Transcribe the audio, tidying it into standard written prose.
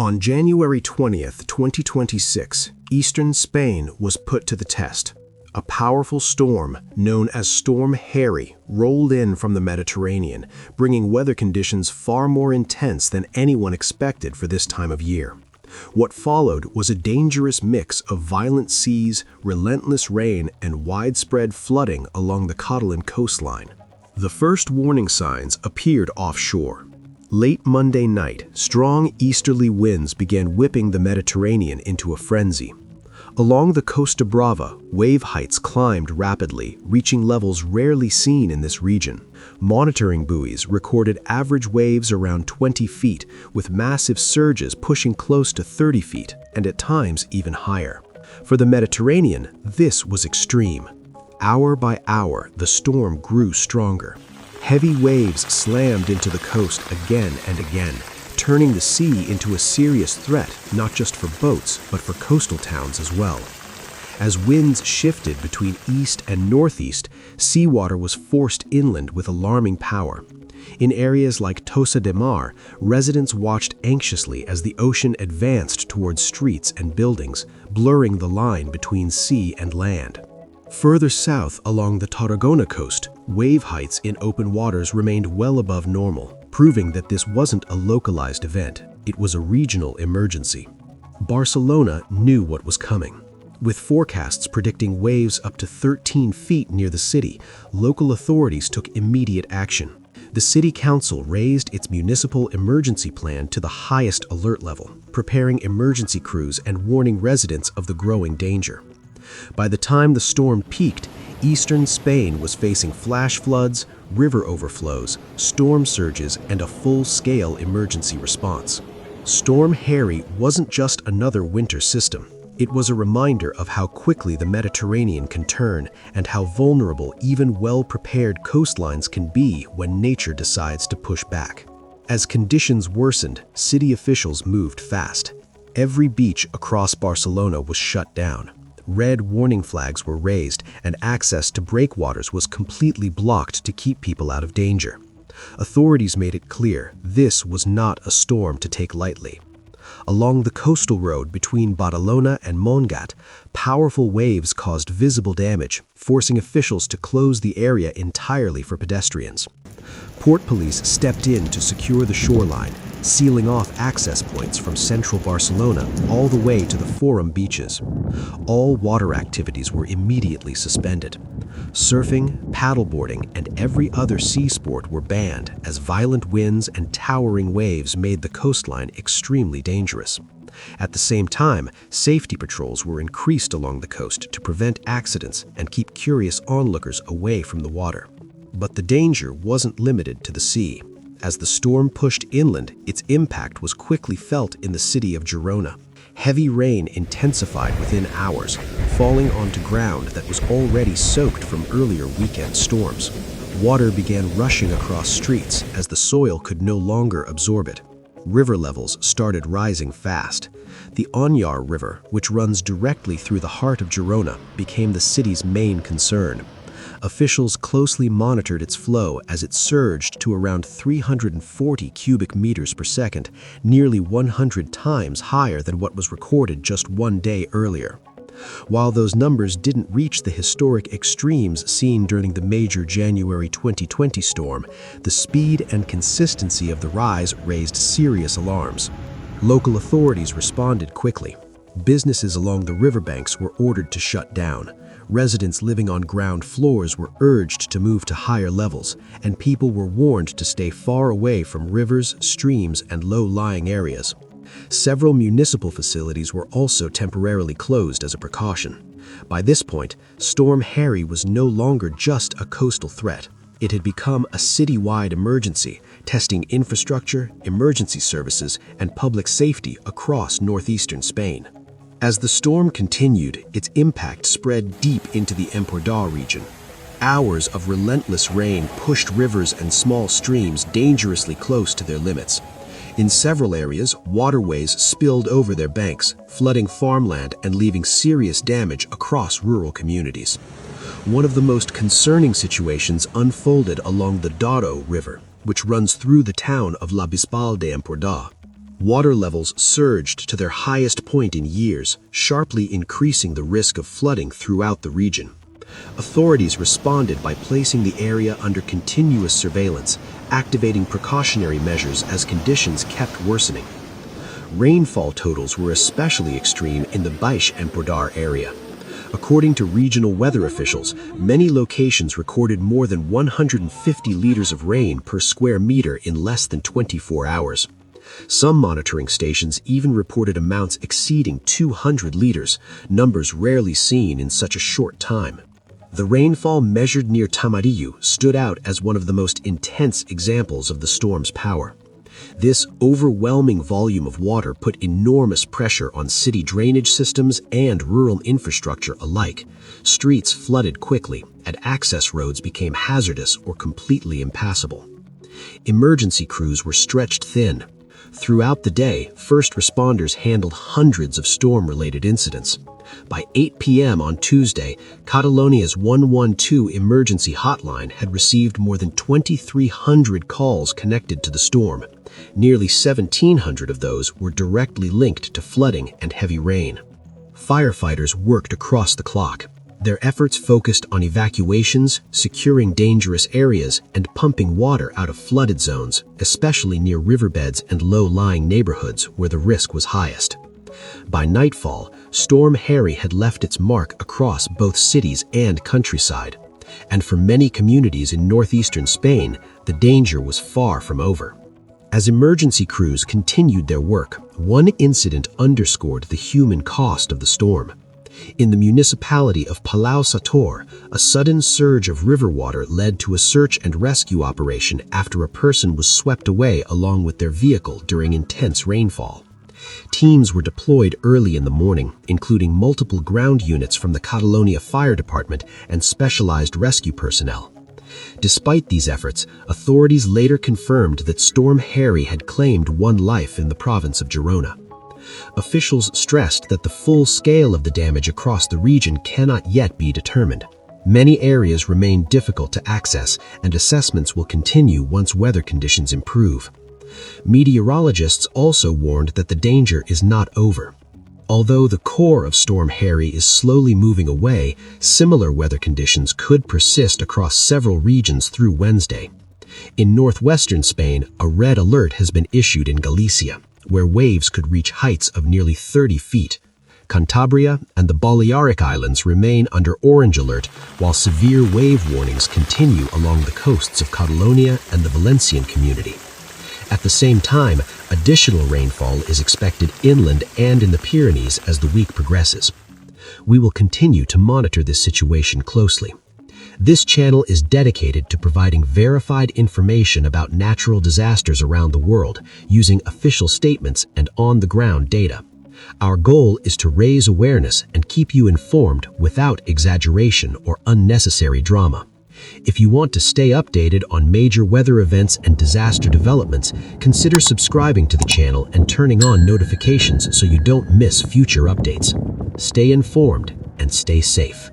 On January 20th, 2026, eastern Spain was put to the test. A powerful storm, known as Storm Harry, rolled in from the Mediterranean, bringing weather conditions far more intense than anyone expected for this time of year. What followed was a dangerous mix of violent seas, relentless rain, and widespread flooding along the Catalan coastline. The first warning signs appeared offshore. Late Monday night, strong easterly winds began whipping the Mediterranean into a frenzy. Along the Costa Brava, wave heights climbed rapidly, reaching levels rarely seen in this region. Monitoring buoys recorded average waves around 20 feet, with massive surges pushing close to 30 feet, and at times even higher. For the Mediterranean, this was extreme. Hour by hour, the storm grew stronger. Heavy waves slammed into the coast again and again, turning the sea into a serious threat not just for boats, but for coastal towns as well. As winds shifted between east and northeast, seawater was forced inland with alarming power. In areas like Tossa de Mar, residents watched anxiously as the ocean advanced towards streets and buildings, blurring the line between sea and land. Further south along the Tarragona coast, wave heights in open waters remained well above normal, proving that this wasn't a localized event, it was a regional emergency. Barcelona knew what was coming. With forecasts predicting waves up to 13 feet near the city, local authorities took immediate action. The city council raised its municipal emergency plan to the highest alert level, preparing emergency crews and warning residents of the growing danger. By the time the storm peaked, eastern Spain was facing flash floods, river overflows, storm surges, and a full-scale emergency response. Storm Harry wasn't just another winter system. It was a reminder of how quickly the Mediterranean can turn and how vulnerable even well-prepared coastlines can be when nature decides to push back. As conditions worsened, city officials moved fast. Every beach across Barcelona was shut down. Red warning flags were raised, and access to breakwaters was completely blocked to keep people out of danger. Authorities made it clear this was not a storm to take lightly. Along the coastal road between Badalona and Montgat, powerful waves caused visible damage, forcing officials to close the area entirely for pedestrians. Port police stepped in to secure the shoreline, sealing off access points from central Barcelona all the way to the Forum beaches. All water activities were immediately suspended. Surfing, paddleboarding, and every other sea sport were banned as violent winds and towering waves made the coastline extremely dangerous. At the same time, safety patrols were increased along the coast to prevent accidents and keep curious onlookers away from the water. But the danger wasn't limited to the sea. As the storm pushed inland, its impact was quickly felt in the city of Girona. Heavy rain intensified within hours, falling onto ground that was already soaked from earlier weekend storms. Water began rushing across streets as the soil could no longer absorb it. River levels started rising fast. The Onyar River, which runs directly through the heart of Girona, became the city's main concern. Officials closely monitored its flow as it surged to around 340 cubic meters per second, nearly 100 times higher than what was recorded just one day earlier. While those numbers didn't reach the historic extremes seen during the major January 2020 storm, the speed and consistency of the rise raised serious alarms. Local authorities responded quickly. Businesses along the riverbanks were ordered to shut down. Residents living on ground floors were urged to move to higher levels, and people were warned to stay far away from rivers, streams, and low-lying areas. Several municipal facilities were also temporarily closed as a precaution. By this point, Storm Harry was no longer just a coastal threat. It had become a citywide emergency, testing infrastructure, emergency services, and public safety across northeastern Spain. As the storm continued, its impact spread deep into the Empordà region. Hours of relentless rain pushed rivers and small streams dangerously close to their limits. In several areas, waterways spilled over their banks, flooding farmland and leaving serious damage across rural communities. One of the most concerning situations unfolded along the Douro River, which runs through the town of La Bisbal de Empordà. Water levels surged to their highest point in years, sharply increasing the risk of flooding throughout the region. Authorities responded by placing the area under continuous surveillance, activating precautionary measures as conditions kept worsening. Rainfall totals were especially extreme in the Baix Empordà area. According to regional weather officials, many locations recorded more than 150 liters of rain per square meter in less than 24 hours. Some monitoring stations even reported amounts exceeding 200 liters, numbers rarely seen in such a short time. The rainfall measured near Tamarillo stood out as one of the most intense examples of the storm's power. This overwhelming volume of water put enormous pressure on city drainage systems and rural infrastructure alike. Streets flooded quickly, and access roads became hazardous or completely impassable. Emergency crews were stretched thin. Throughout the day, first responders handled hundreds of storm-related incidents. By 8 p.m. on Tuesday, Catalonia's 112 emergency hotline had received more than 2,300 calls connected to the storm. Nearly 1,700 of those were directly linked to flooding and heavy rain. Firefighters worked across the clock. Their efforts focused on evacuations, securing dangerous areas, and pumping water out of flooded zones, especially near riverbeds and low-lying neighborhoods where the risk was highest. By nightfall, Storm Harry had left its mark across both cities and countryside. And for many communities in northeastern Spain, the danger was far from over. As emergency crews continued their work, one incident underscored the human cost of the storm. In the municipality of Palau Sator, a sudden surge of river water led to a search and rescue operation after a person was swept away along with their vehicle during intense rainfall. Teams were deployed early in the morning, including multiple ground units from the Catalonia Fire Department and specialized rescue personnel. Despite these efforts, authorities later confirmed that Storm Harry had claimed one life in the province of Girona. Officials stressed that the full scale of the damage across the region cannot yet be determined. Many areas remain difficult to access, and assessments will continue once weather conditions improve. Meteorologists also warned that the danger is not over. Although the core of Storm Harry is slowly moving away, similar weather conditions could persist across several regions through Wednesday. In northwestern Spain, a red alert has been issued in Galicia, where waves could reach heights of nearly 30 feet. Cantabria and the Balearic Islands remain under orange alert, while severe wave warnings continue along the coasts of Catalonia and the Valencian community. At the same time, additional rainfall is expected inland and in the Pyrenees as the week progresses. We will continue to monitor this situation closely. This channel is dedicated to providing verified information about natural disasters around the world using official statements and on-the-ground data. Our goal is to raise awareness and keep you informed without exaggeration or unnecessary drama. If you want to stay updated on major weather events and disaster developments, consider subscribing to the channel and turning on notifications so you don't miss future updates. Stay informed and stay safe.